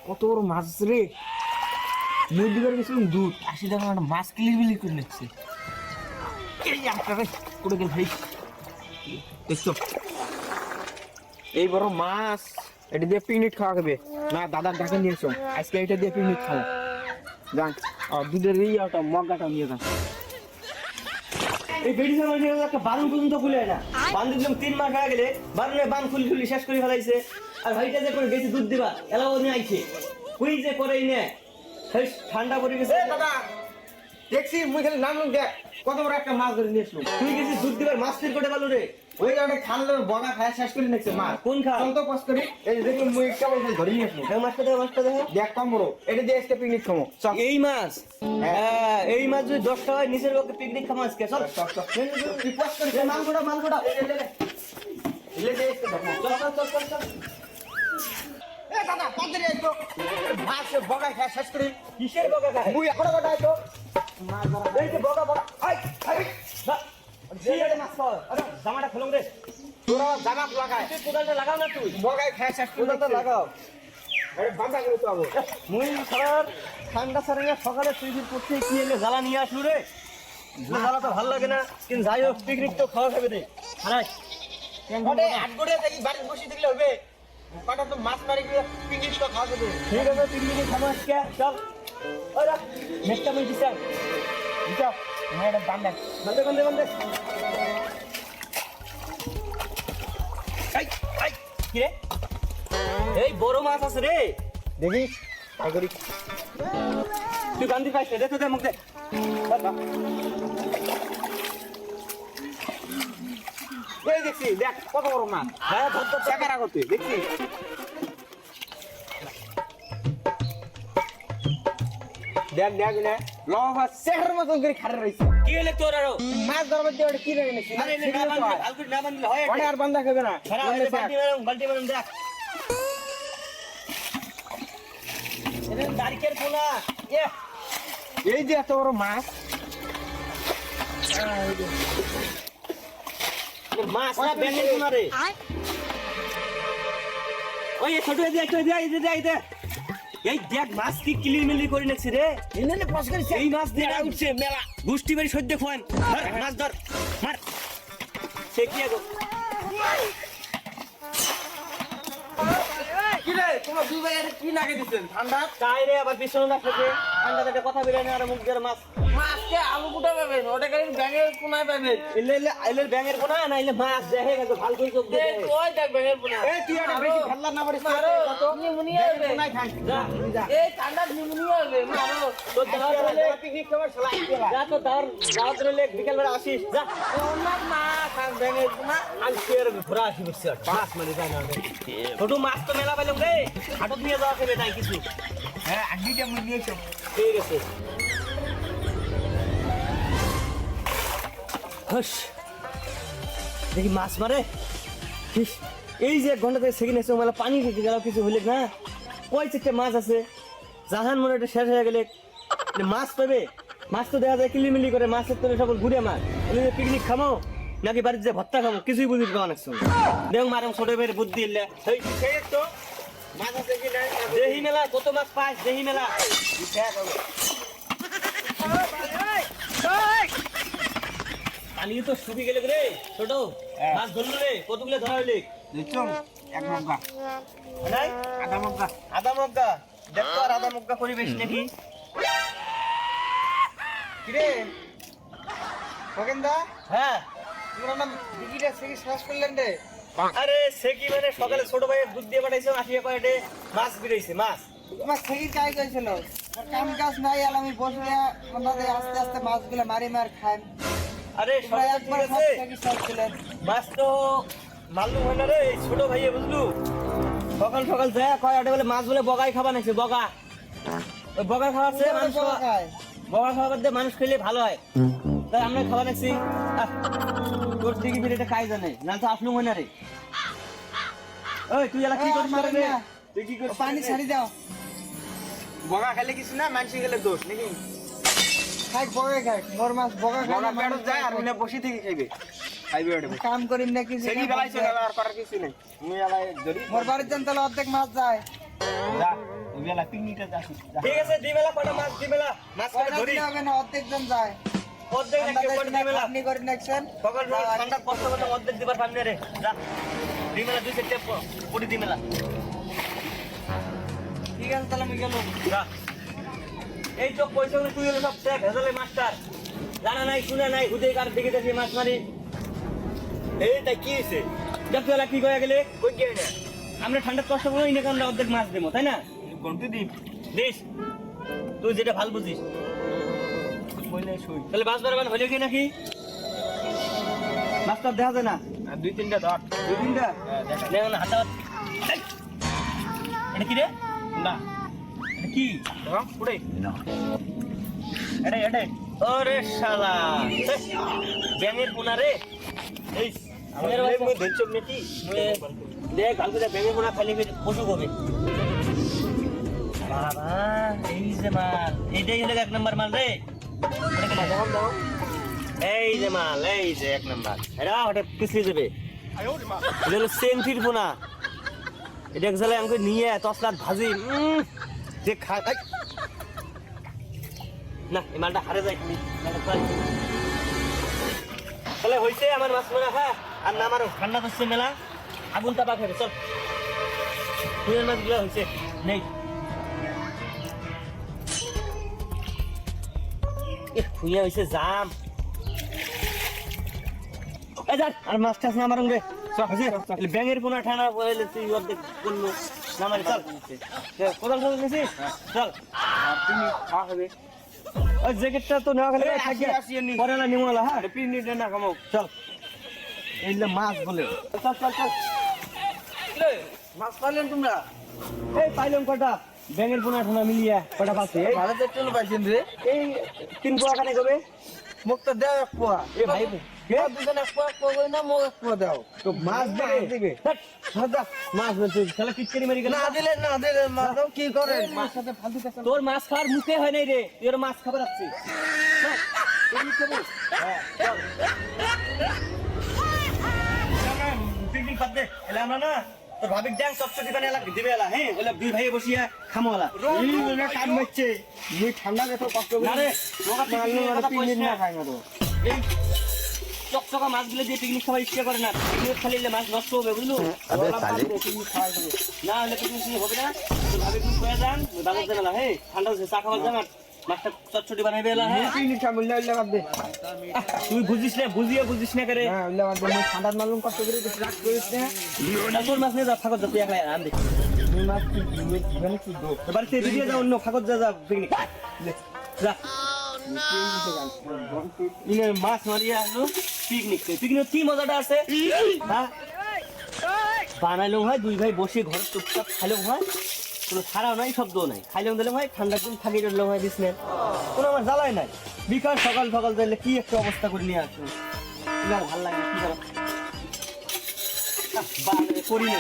কত বড় মাছ রে, নদী করে গেছিলাম দুধ 80 টাকা একটা মাছ কিলিবিলি করে নিচ্ছে। এই একটা রে করে গেল ভাই, দেখছো এই বড় মাছ, এটা দিয়ে পিকনিক খাওয়া খাবে না, দাদার ডাকে নিয়েছো আজকে, এটা দিয়ে পিকনিক খাবো। যান দুধের ইয়েটা মগটা নিয়ে যান। এই বেড়ি সময় একটা বারণ পর্যন্ত খুলে না, বান দিলাম 3 মাস হয়ে গেলে বারণে বান খুলি শেষ করে ফেলাইছে। আর ভাইটা যে করে গেছে দুধ দিবা এলাও নিয়ে আইছে, কুই যে করেই নে ঠান্ডা পড়ে গেছে। দাদা দেখছি মুই খালি নাম দেখ কত বড় একটা মাছ ধরে নিয়ে আসলো। তুই গেছিস দুধ দিবার মাছ ফির করে পালো রে। ওই একটা খাল বগা খায় শেষ করে নিচ্ছে মাছ। কোন খাল? চল তো কষ্ট করি, এই দেখুন মুই কেবল ধরে নিয়ে আসলো। মাছটা দেখো দেখ কম বড়, এটা দিয়ে আজকে পিকনিক খাবো। চল এই মাছ, হ্যাঁ এই মাছ যদি 10 টাকা হয় নিচের পক্ষে পিকনিক খাবো আজকে। চল চল চল তুই কষ্ট করি, মালগোড়া এলে দিয়ে আজকে দেখো। চল। এ দাদা তাড়াতাড়ি আইতো, মাছ বগা খায় শেষ করি। কিসের বগা খায়? মুই এখন কটা আইতো মাছ ধরা এই যে বগা আই মাছ পাওয়া। আরে জামাটা খুলুন রে, তোরা জামা লাগায় তুই কোদালটা লাগাও না, তুই বগায় খায় শেষ করে কোদালটা লাগাও। আরে বাঁধা করে তো আবো। মুই সারা ঠান্ডা সারা সকালে সুইফির করতে কি এলে জ্বালা নিয়ে আসলু রে। জ্বালা তো ভালো লাগে না, কিন্তু যাই হোক পিকনিক তো খাওয়া খাবে রে। হারাই ওরে আট গড়ে দেখি বাড়ি বসে দেখলে হবে, কটা তো মাছ মারি গিয়ে পিকনিক তো খাওয়া যাবে। ঠিক আছে পিকনিকে খাবো আজকে। চল ওরা নেক্সট আমি দিছাম বুঝছো মেয়েটা বান্ধা বন্ধে কি রে, এই বড় মাছ আছে রে, দেখিস আই করি। তুই গান্ধী পাইছ দে তো দে মুখ দে। এই দেখছি দেখ কত বড় মাছ, হ্যাঁ ধর ধর টাকার আগতে দেখছি। দেখ দেখ না লম্বা চেহারার মতন করে খাড়া রয়েছে। কি হলে তোর আরো মাছ ধরবার দিয়ে ওটা কি রেখে নিচ্ছি আরে না বান্ধলে আলকুট না বান্ধলে হয় ওটা আর বান্ধা খাবে না। বালতি মারুন দেখ এটা দাঁড়িকের পোলা এ এই যে এত বড় মাছ, মাছ না ব্যাঙের পোনা রে। ওই ছোট এই দেখ মাছ কি কিলিমিলি করে নেছি রে। এনে পাস করেছে এই মাছ দিয়ে উঠছে মেলা গুষ্টি বাড়ি সদ্য ফোন ধর মাছ ধর মার সে কি আগো কি রে তোমার দুই ভাই কি লাগে দিচ্ছেন ঠান্ডা? তাই রে আবার পিছনে রাখছে ঠান্ডা থেকে কথা বেরোয় না আর মুখ দিয়ে মাছ মাছকে আলু কুটা পাবেন, ওটা খালি ব্যাঙের কোনায় পাবেন। এলে ব্যাঙের পোনা না এলে মাছ দেখে গেছে ভালো করে চোখ দিয়ে ওই দেখ ব্যাঙের কোনা। এই তুই এটা বেশি ভাল্লা না পারিস কত নিউমোনিয়া হবে কোনায় খাই যা এই ঠান্ডা নিউমোনিয়া হবে মারো তো দাওয়াত হলে পিকনিক খাবার শালা আইতেলা যা তো দাওয়াত হলে বিকেল বেলা আসিস যা ওনার মা খান ব্যাঙের কোনা। আজকে আর ঘোরা আসি বসছে মাছ মানে যায় না ছোট মাছ তো মেলা পেলাম রে হাটত নিয়ে যাওয়া খেলে নাই কিছু হ্যাঁ আগিটা মুই নিয়েছো। ঠিক আছে হস দেখি মাছ মারে ইস, এই যে 1 ঘন্টা থেকে সেকেন্ড এসে মেলা পানি থেকে গেল কিছু হইলে না কয় চারটে মাছ আছে জাহান মনে একটা শেষ হয়ে গেলে মাছ পাবে মাছ তো দেখা যায় কিলিমিলি করে মাছের তোলে সকল ঘুরে মাছ পিকনিক খামো নাকি বাড়িতে যে ভত্তা খামো কিছুই বুঝি পাওয়া নাকছো দেখ মারম ছোট বের বুদ্ধি ইল্লে সেই তো মাছ আছে কি নাই দেহি মেলা কত মাছ পাস দেহি মেলা পানি তো শুকিয়ে গেলে রে ছোট মাছ ধরলো রে কতগুলো ধরা হইলে দেখছো এক মগ্গা নাই আধা মগ্গা। আদা মগ্গা দেখতো আর আদা মগ্গা পরিবেশ নাকি কি রে খগেনদা, হ্যাঁ তোমরা নাম দিদিটা থেকে শেষ করলেন রে? আরে সে কি মানে সকালে ছোট ভাইয়ের দুধ দিয়ে পাঠাইছে আসিয়া কয়েটে মাছ বেরিয়েছে মাছ তোমার থেকে কাজ করেছিল, কাম কাজ নাই আর আমি বসে আমাদের আস্তে আস্তে মাছগুলো মারি মার খাই। আরে তোমরা সকালে একবার ঠিক আছে থেকে শেষ করলেন। মাছ তো মালুম হয় না রে এই ছোট ভাইয়ে বুঝলু সকাল সকাল যায় কয় আটে বলে মাছ বলে বগাই খাবা নাকি বগা ওই বগা খাওয়াচ্ছে মানুষ খায়। বগা খাবার দিয়ে মানুষ খেলে ভালো হয় তাই আমরা খাওয়া নাকি তোর দিকে ফিরে এটা খাই জানে না তো আসলু হয় না রে ওই তুই এলা কি করছিস রে তুই কি করছিস পানি ছাড়ি দাও। বগা খেলে কিছু না মানুষ খেলে দোষ নাকি? খাই বগে খাই মোর মাছ বগা খাই বগা না, পেটত মানুষ যায় আর খায়। উনি বসে থেকে খাইবে খাইবে ওটা কাম করিম না কিছু সেটি না, বেলায় মাছ চলে যায়। আর করার কিছু নেই মুই এলাই ধরি মোর বাড়ির যান তাহলে অর্ধেক মাছ যায়। যা বেলা পিকনিকটা যাচ্ছি ঠিক আছে দি মেলা কটা মাছ দি মেলা মাছ কটা ধরি হবে না অর্ধেক জন যায় অর্ধেক না কেউ কটা দি মেলা আপনি করে নেছেন সকাল সকাল ঠান্ডা কষ্ট করতে অর্ধেক দিবার সামনে রে যা দি মেলা দুই সেটে পুরি দি মেলা ঠিক আছে তাহলে আমি গেল যা এই তো পয়সা তুই হলো সব শেখ হেজালে মাস্টার জানা নাই শুনে নাই হুদে কার দিকে দেখি মাছ মারি এই তাই কি হয়েছে দেখলা কি কয়ে গেলে কই গিয়ে না আমরা ঠান্ডা কষ্ট করে ইনে কারণে অর্ধেক মাছ দেবো তাই না ঘন্টু দিন দিস তুই যেটা ভাল বুঝিস বলে শুই তাহলে মাছ বারবার হলে কি নাকি মাছটা দেখা যায় না আর দুই তিনটা ধর দুই তিনটা দেখা দেখো না হাতা এটা কি রে না এটা কি ধর পুড়ে এটা এটা ওরে শালা ব্যাঙের পোনা রে এই আমার মই ধরছ মেটি দেখ কালকে ব্যাঙের পোনা খালি পশু হবে বাবা এই যে মাল এইটাই হলো এক নম্বর মাল রে এই যে মাল এই যে এক নম্বর এটা হঠাৎ পিছিয়ে যাবে এটা হলো সেন্টির পোনা এটা একসালে আমাকে নিয়ে তসলাত ভাজি যে খা না এই মালটা হারে যায় তাহলে হয়েছে আমার মাছ মনে হ্যাঁ আর না আমার ঠান্ডা করছে মেলা আগুন তাপা খাবে চল ফুলের মাছগুলো হয়েছে নেই খুঁয়া হয়েছে জাম আর মাছ টাছ না আমার ব্যাঙের পোনা ঠান্ডা পড়লে তুই অর্ধেক করলো নামারি চল কোদাল কোদাল গেছিস চল আর তুমি খাওয়া হবে ওই জ্যাকেটটা তো নেওয়া গেলে পরে না নিমলা হ্যাঁ পিকনিকটা না কামাও চল এইগুলো মাছ বলে চল চল চল মাছ পাইলেন তোমরা এই পাইলাম কটা ব্যাঙের পোনা ঠান্ডা মিলিয়ে কটা পাচ্ছে এই ভালো দেখতে পাইছেন রে এই 3 পোয়া কানে কবে মুখটা দেও এক পোয়া এ ভাই কে দুজন এক পোয়া কই না মুখ এক পোয়া দাও তো মাছ দিবে মাছ বলতে শালা কিচকেরি মারি গেল না দিলে মাছ দাও কি করেন মাছ সাথে ফালতু কথা তোর মাছ খাওয়ার মুখে হয় নাই রে তুই ওর মাছ খাবার আসছিস পিকনিক করতে এলা আমরা না তোর ভাবিক ড্যাং চপচটি বানিয়ে এলা দিবে এলা হ্যাঁ ওলা দুই ভাই বসিয়া খামো এলা এই না কাম হচ্ছে মুই ঠান্ডা দেখো কষ্ট না করে রে তোরা পিকনিক না খাই না তো এই চকচকা মাছগুলো দিয়ে পিকনিক খাবার ইচ্ছা করে না পিকনিক খালি মাছ নষ্ট হবে বুঝলো না হলে পিকনিক হবে না তোর ভাবি তুমি কয়ে যান বাজার দেন এলা হ্যাঁ ঠান্ডা হচ্ছে চা খাবার যান মাছটা চটচটি বানাইবে এলা হ্যাঁ পিকনিক খাই বললে উল্লে বাদ দে তুই বুঝিস না করে হ্যাঁ উল্লে বাদ দে মুই ঠান্ডা মালুম কষ্ট করে বেশি রাগ করিস না তোর মাছ নিয়ে যা ফাঁকত যা তুই একলাই আন দে মুই মাছ কি মানে কি দো এবার তুই দিয়ে যা অন্য ফাঁকত যা পিকনিক যা ইনে মাছ মারিয়া আসলো পিকনিক কি মজাটা আছে হ্যাঁ বানাইলো হয় দুই ভাই বসে ঘরে চুপচাপ খাইলেও হয় কোনো ছাড়াও নাই শব্দও নাই খাইলেও দিলে হয় ঠান্ডার দিন থাকি রইলেও হয় বিছনে কোনো আমার জ্বালাই নাই বিকাল সকাল সকাল দিলে কি একটা অবস্থা করে নিয়ে আসলো ভাল লাগে কি করি না